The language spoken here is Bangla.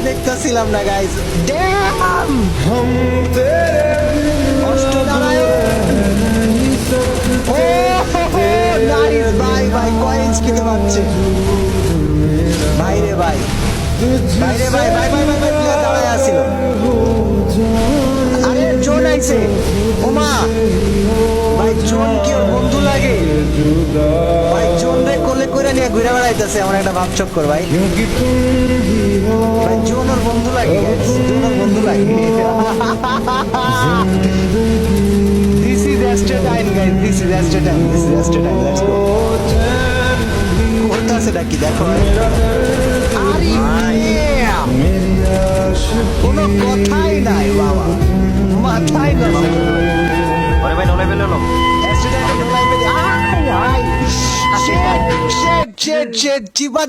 দেখতেছিলাম না গাইস। ড্যাম অষ্টনারায়ণ। ও নাইস ভাই, ভাই কয়েন্স কিনতে পারছে ভাই রে ভাই, ভাই রে ভাই, ভাই ভাই ভাই প্লেয়ার দাঁড়ায় আসছিল। আরে জোন আইছে, ওমা ভাই জোন কি ওর বন্ধু লাগে ভাই, জোন রে কোলে করে নিয়ে ঘুরে বেড়াইতেছে আমার একটা ভাব চক্কর ভাই। ভাই জোন ওর বন্ধু লাগে, জোন ওর বন্ধু লাগে। This is extra time guys, this is extra time, this is extra time, let's go। করতেছে নাকি দেখো ভাই। আরে কোনো কথাই নাই বাবা, মাথায় না ওরে ভাই নোলাই পেলে লো extra time, no life, আয় আয়, shit shit shit shit, Chiba